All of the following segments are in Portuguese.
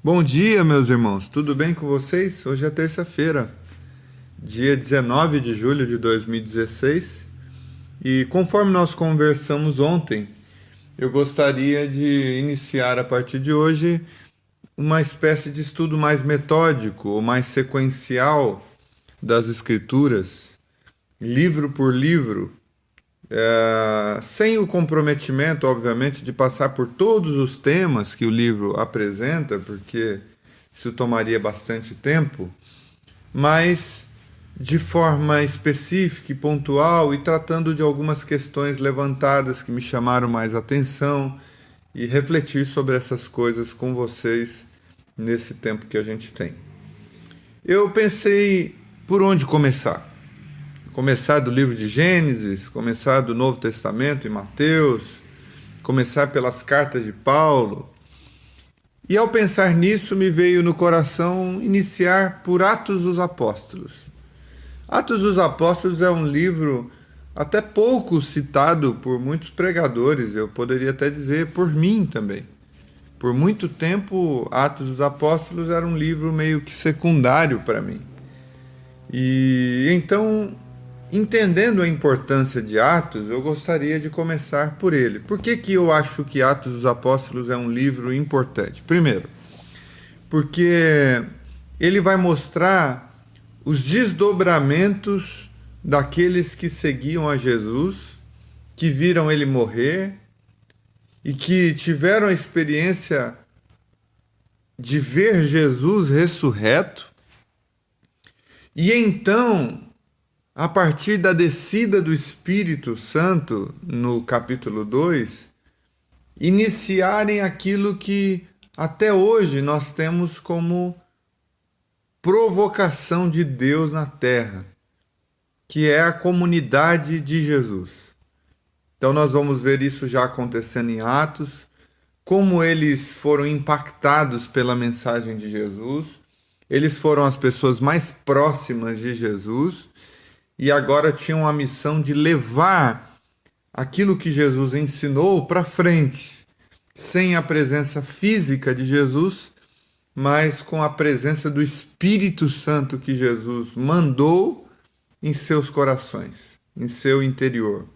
Bom dia, meus irmãos. Tudo bem com vocês? Hoje é terça-feira, dia 19 de julho de 2016. E conforme nós conversamos ontem, eu gostaria de iniciar a partir de hoje uma espécie de estudo mais metódico ou mais sequencial das Escrituras, livro por livro, sem o comprometimento, obviamente, de passar por todos os temas que o livro apresenta, porque isso tomaria bastante tempo, mas de forma específica e pontual e tratando de algumas questões levantadas que me chamaram mais atenção e refletir sobre essas coisas com vocês nesse tempo que a gente tem. Eu pensei por onde começar. Começar do livro de Gênesis, começar do Novo Testamento em Mateus, começar pelas cartas de Paulo. E ao pensar nisso, me veio no coração iniciar por Atos dos Apóstolos. Atos dos Apóstolos é um livro até pouco citado por muitos pregadores, eu poderia até dizer por mim também. Por muito tempo, Atos dos Apóstolos era um livro meio que secundário para mim. E então, entendendo a importância de Atos, eu gostaria de começar por ele. Por que eu acho que Atos dos Apóstolos é um livro importante? Primeiro, porque ele vai mostrar os desdobramentos daqueles que seguiam a Jesus, que viram ele morrer e que tiveram a experiência de ver Jesus ressurreto. E então, a partir da descida do Espírito Santo, no capítulo 2, iniciarem aquilo que até hoje nós temos como provocação de Deus na terra, que é a comunidade de Jesus. Então nós vamos ver isso já acontecendo em Atos, como eles foram impactados pela mensagem de Jesus. Eles foram as pessoas mais próximas de Jesus e agora tinham a missão de levar aquilo que Jesus ensinou para frente, sem a presença física de Jesus, mas com a presença do Espírito Santo que Jesus mandou em seus corações, em seu interior,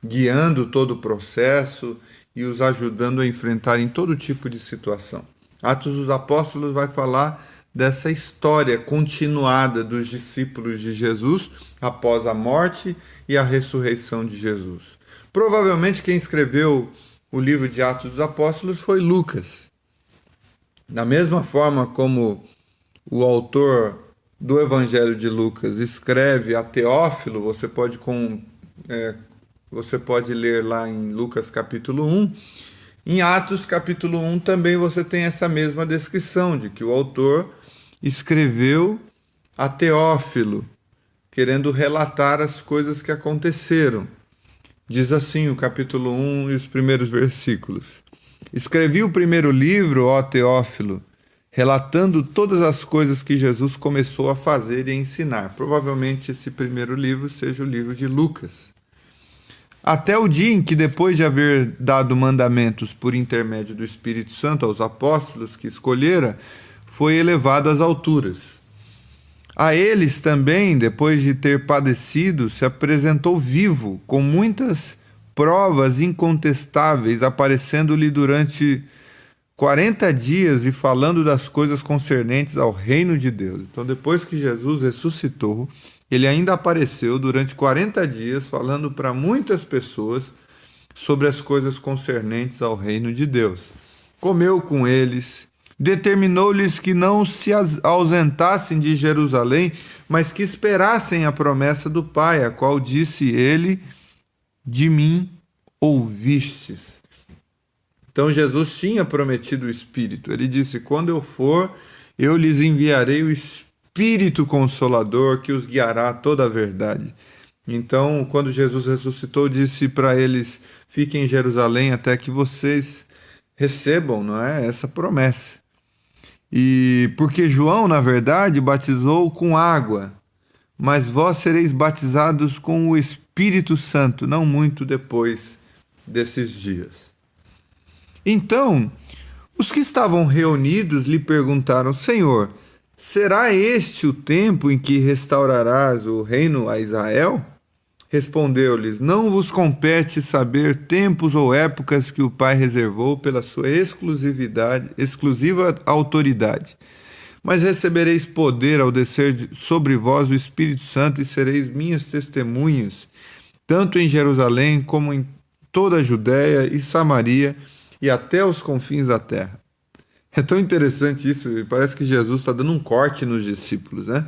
guiando todo o processo e os ajudando a enfrentarem todo tipo de situação. Atos dos Apóstolos vai falar dessa história continuada dos discípulos de Jesus após a morte e a ressurreição de Jesus. Provavelmente quem escreveu o livro de Atos dos Apóstolos foi Lucas. Da mesma forma como o autor do Evangelho de Lucas escreve a Teófilo, você pode ler lá em Lucas capítulo 1. Em Atos capítulo 1 também você tem essa mesma descrição de que o autor escreveu a Teófilo, querendo relatar as coisas que aconteceram. Diz assim o capítulo 1 e os primeiros versículos. Escrevi o primeiro livro, ó Teófilo, relatando todas as coisas que Jesus começou a fazer e a ensinar. Provavelmente esse primeiro livro seja o livro de Lucas. Até o dia em que, depois de haver dado mandamentos por intermédio do Espírito Santo aos apóstolos que escolhera, foi elevado às alturas. A eles também, depois de ter padecido, se apresentou vivo, com muitas provas incontestáveis, aparecendo-lhe durante 40 dias e falando das coisas concernentes ao reino de Deus. Então, depois que Jesus ressuscitou, ele ainda apareceu durante 40 dias, falando para muitas pessoas sobre as coisas concernentes ao reino de Deus. Comeu com eles, determinou-lhes que não se ausentassem de Jerusalém, mas que esperassem a promessa do Pai, a qual disse ele: de mim ouvistes. Então Jesus tinha prometido o Espírito. Ele disse: quando eu for, eu lhes enviarei o Espírito Consolador, que os guiará a toda a verdade. Então, quando Jesus ressuscitou, disse para eles: fiquem em Jerusalém até que vocês recebam, não é, essa promessa. E porque João, na verdade, batizou com água, mas vós sereis batizados com o Espírito Santo, não muito depois desses dias. Então, Os que estavam reunidos lhe perguntaram: Senhor, será este o tempo em que restaurarás o reino a Israel? Respondeu-lhes: Não vos compete saber tempos ou épocas que o Pai reservou pela sua exclusiva autoridade. Mas recebereis poder ao descer sobre vós o Espírito Santo e sereis minhas testemunhas, tanto em Jerusalém como em toda a Judéia e Samaria e até os confins da terra. É tão interessante isso, parece que Jesus está dando um corte nos discípulos, né?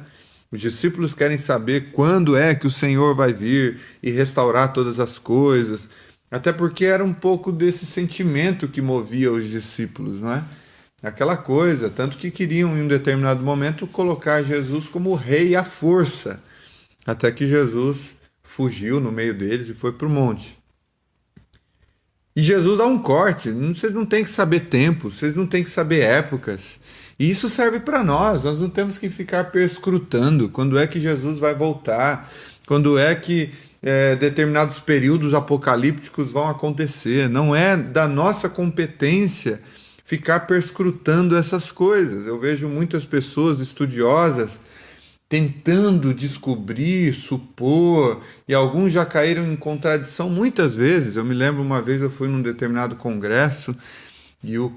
Os discípulos querem saber quando é que o Senhor vai vir e restaurar todas as coisas, até porque era um pouco desse sentimento que movia os discípulos, não é? Aquela coisa, tanto que queriam em um determinado momento colocar Jesus como rei à força, até que Jesus fugiu no meio deles e foi para o monte. E Jesus dá um corte, vocês não têm que saber tempos, vocês não têm que saber épocas. E isso serve para nós não temos que ficar perscrutando quando é que Jesus vai voltar, quando é que determinados períodos apocalípticos vão acontecer. Não é da nossa competência ficar perscrutando essas coisas. Eu vejo muitas pessoas estudiosas tentando descobrir, supor, e alguns já caíram em contradição muitas vezes. Eu me lembro uma vez eu fui num determinado congresso e o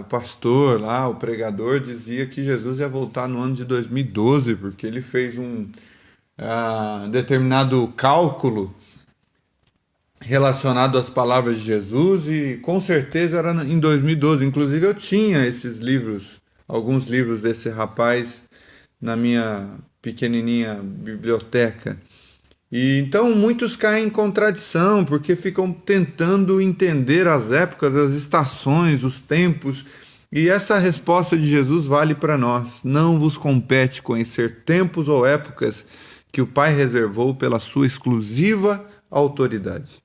pastor lá, o pregador, dizia que Jesus ia voltar no ano de 2012, porque ele fez um determinado cálculo relacionado às palavras de Jesus e com certeza era em 2012. Inclusive eu tinha esses livros, alguns livros desse rapaz na minha pequenininha biblioteca. E então muitos caem em contradição porque ficam tentando entender as épocas, as estações, os tempos. E essa resposta de Jesus vale para nós. Não vos compete conhecer tempos ou épocas que o Pai reservou pela sua exclusiva autoridade.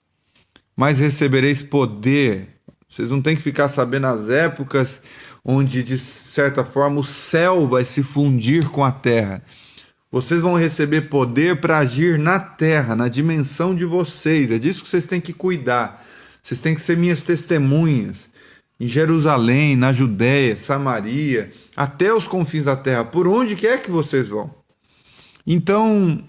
Mas recebereis poder. Vocês não têm que ficar sabendo as épocas onde, de certa forma, o céu vai se fundir com a terra. Vocês vão receber poder para agir na terra, na dimensão de vocês. É disso que vocês têm que cuidar. Vocês têm que ser minhas testemunhas. Em Jerusalém, na Judéia, Samaria, até os confins da terra, por onde quer que vocês vão. Então,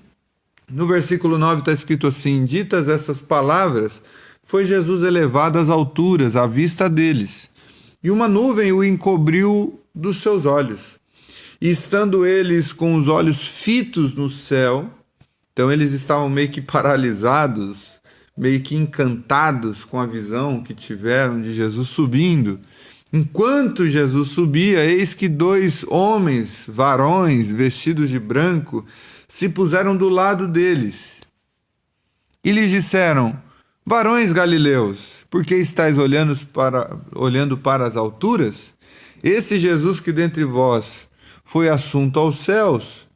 no versículo 9 está escrito assim: ditas essas palavras, foi Jesus elevado às alturas, à vista deles, e uma nuvem o encobriu dos seus olhos. E estando eles com os olhos fitos no céu, então eles estavam meio que paralisados, meio que encantados com a visão que tiveram de Jesus subindo. Enquanto Jesus subia, eis que 2 homens, varões, vestidos de branco, se puseram do lado deles. E lhes disseram: varões galileus, por que estáis olhando para as alturas? Esse Jesus que dentre vós foi assunto aos céus,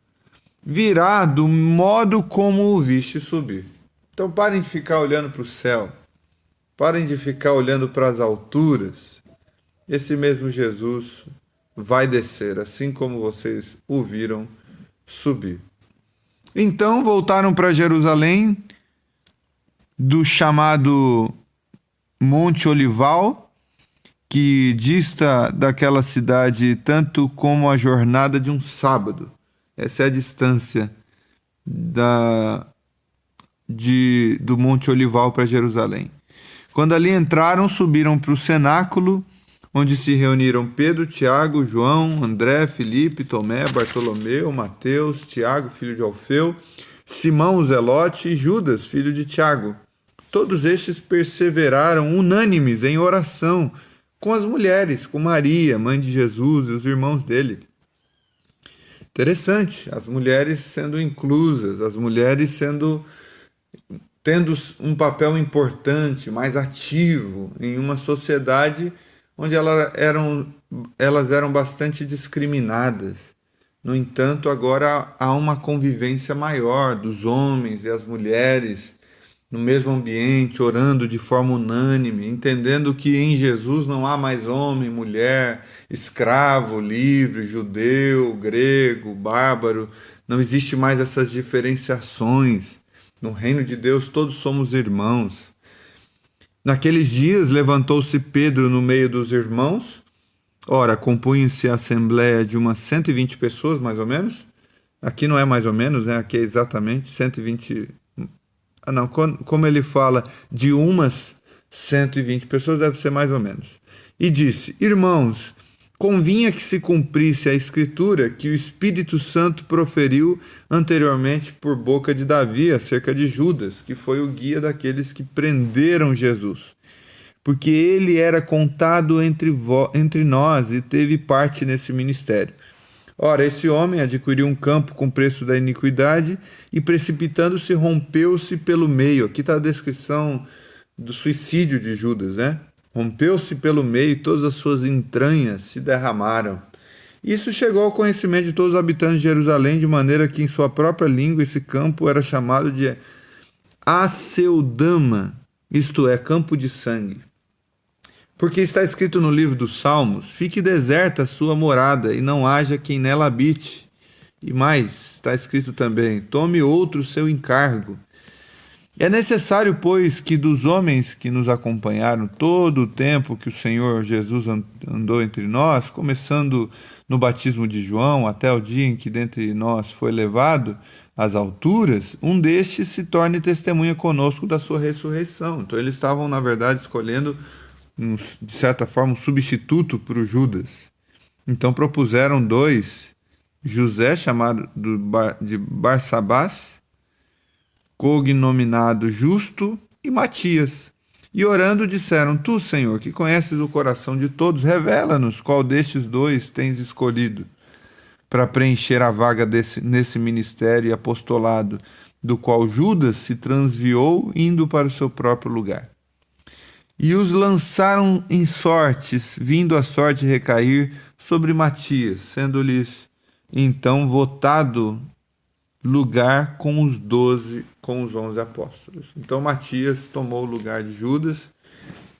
virá do modo como o viste subir. Então parem de ficar olhando para o céu, parem de ficar olhando para as alturas. Esse mesmo Jesus vai descer, assim como vocês o viram subir. Então voltaram para Jerusalém, do chamado Monte Olival, que dista daquela cidade tanto como a jornada de um sábado. Essa é a distância do Monte Olival para Jerusalém. Quando ali entraram, subiram para o cenáculo, onde se reuniram Pedro, Tiago, João, André, Filipe, Tomé, Bartolomeu, Mateus, Tiago, filho de Alfeu, Simão o Zelote e Judas, filho de Tiago. Todos estes perseveraram unânimes em oração com as mulheres, com Maria, mãe de Jesus, e os irmãos dele. Interessante, as mulheres sendo inclusas, as mulheres tendo um papel importante, mais ativo em uma sociedade onde elas eram bastante discriminadas. No entanto, agora há uma convivência maior dos homens e as mulheres no mesmo ambiente, orando de forma unânime, entendendo que em Jesus não há mais homem, mulher, escravo, livre, judeu, grego, bárbaro. Não existe mais essas diferenciações. No reino de Deus todos somos irmãos. Naqueles dias levantou-se Pedro no meio dos irmãos Ora, compunha-se a assembleia de umas 120 pessoas, mais ou menos. Aqui não é mais ou menos, né? Aqui é exatamente 120. Ah, não, como ele fala de umas 120 pessoas, deve ser mais ou menos. E disse: Irmãos, convinha que se cumprisse a escritura que o Espírito Santo proferiu anteriormente por boca de Davi acerca de Judas, que foi o guia daqueles que prenderam Jesus. Porque ele era contado entre nós e teve parte nesse ministério. Ora, esse homem adquiriu um campo com preço da iniquidade e, precipitando-se, rompeu-se pelo meio. Aqui está a descrição do suicídio de Judas, né? Rompeu-se pelo meio e todas as suas entranhas se derramaram. Isso chegou ao conhecimento de todos os habitantes de Jerusalém, de maneira que em sua própria língua esse campo era chamado de Aceldama, isto é, campo de sangue. Porque está escrito no livro dos Salmos: fique deserta a sua morada, e não haja quem nela habite. E mais, está escrito também: tome outro seu encargo. É necessário, pois, que dos homens que nos acompanharam todo o tempo que o Senhor Jesus andou entre nós, começando no batismo de João, até o dia em que dentre nós foi levado às alturas, um destes se torne testemunha conosco da sua ressurreição. Então eles estavam, na verdade, escolhendo, de certa forma, um substituto para o Judas. Então propuseram dois: José, chamado de Barsabás, cognominado Justo, e Matias. E orando disseram: Tu, Senhor, que conheces o coração de todos, revela-nos qual destes dois tens escolhido para preencher a vaga nesse ministério e apostolado, do qual Judas se transviou indo para o seu próprio lugar. E os lançaram em sortes, vindo a sorte recair sobre Matias, sendo-lhes então votado lugar com os 11 apóstolos. Então Matias tomou o lugar de Judas,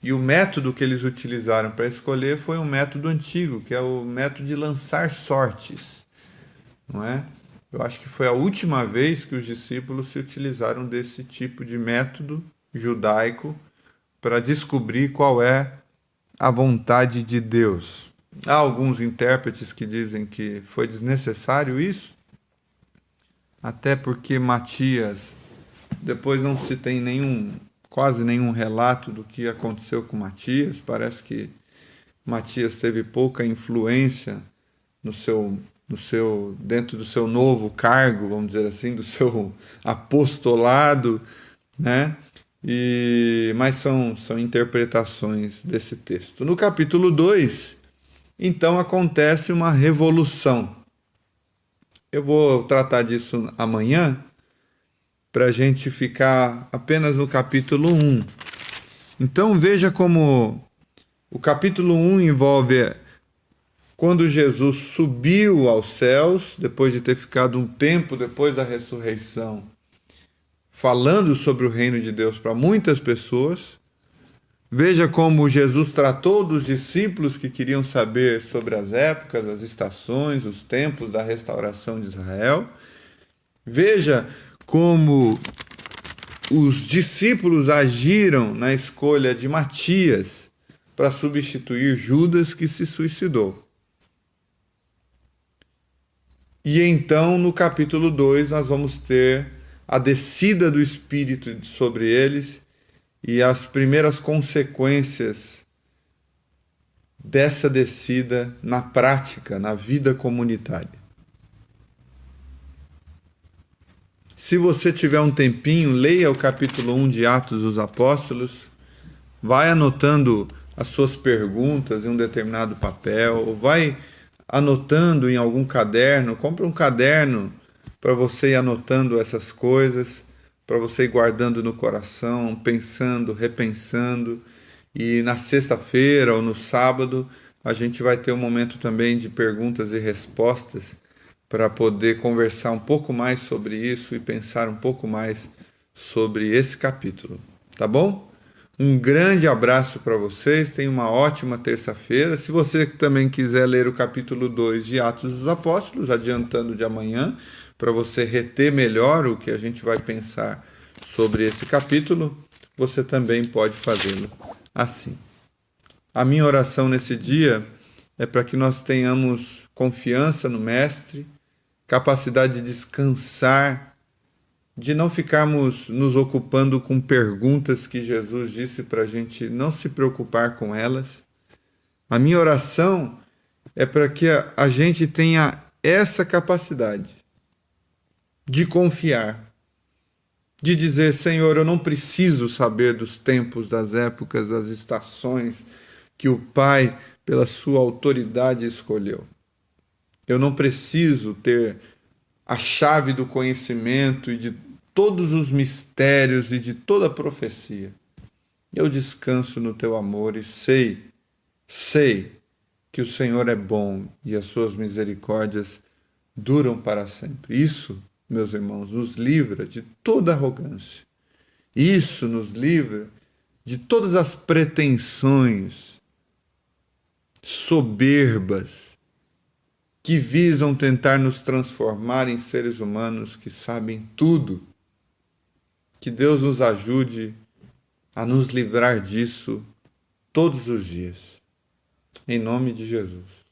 e o método que eles utilizaram para escolher foi um método antigo, que é o método de lançar sortes, não é? Eu acho que foi a última vez que os discípulos se utilizaram desse tipo de método judaico para descobrir qual é a vontade de Deus. Há alguns intérpretes que dizem que foi desnecessário isso, até porque Matias, depois não se tem quase nenhum relato do que aconteceu com Matias. Parece que Matias teve pouca influência dentro do seu novo cargo, vamos dizer assim, do seu apostolado, né? Mas são interpretações desse texto. No capítulo 2, então, acontece uma revolução. Eu vou tratar disso amanhã, para a gente ficar apenas no capítulo 1. Então veja como o capítulo 1 envolve quando Jesus subiu aos céus, depois de ter ficado um tempo depois da ressurreição, falando sobre o reino de Deus para muitas pessoas. Veja como Jesus tratou dos discípulos que queriam saber sobre as épocas, as estações, os tempos da restauração de Israel. Veja como os discípulos agiram na escolha de Matias para substituir Judas, que se suicidou. E então, no capítulo 2, nós vamos ter a descida do Espírito sobre eles e as primeiras consequências dessa descida na prática, na vida comunitária. Se você tiver um tempinho, leia o capítulo 1 de Atos dos Apóstolos, vai anotando as suas perguntas em um determinado papel, ou vai anotando em algum caderno. Compre um caderno para você ir anotando essas coisas, para você ir guardando no coração, pensando, repensando. E na sexta-feira ou no sábado a gente vai ter um momento também de perguntas e respostas para poder conversar um pouco mais sobre isso e pensar um pouco mais sobre esse capítulo. Tá bom? Um grande abraço para vocês, tenham uma ótima terça-feira. Se você também quiser ler o capítulo 2 de Atos dos Apóstolos, adiantando de amanhã, para você reter melhor o que a gente vai pensar sobre esse capítulo, você também pode fazê-lo assim. A minha oração nesse dia é para que nós tenhamos confiança no Mestre, capacidade de descansar, de não ficarmos nos ocupando com perguntas que Jesus disse para a gente não se preocupar com elas. A minha oração é para que a gente tenha essa capacidade de confiar, de dizer: Senhor, eu não preciso saber dos tempos, das épocas, das estações que o Pai, pela sua autoridade, escolheu. Eu não preciso ter a chave do conhecimento e de todos os mistérios e de toda a profecia. Eu descanso no teu amor e sei que o Senhor é bom e as suas misericórdias duram para sempre. Isso, meus irmãos, nos livra de toda arrogância. Isso nos livra de todas as pretensões soberbas que visam tentar nos transformar em seres humanos que sabem tudo. Que Deus nos ajude a nos livrar disso todos os dias. Em nome de Jesus.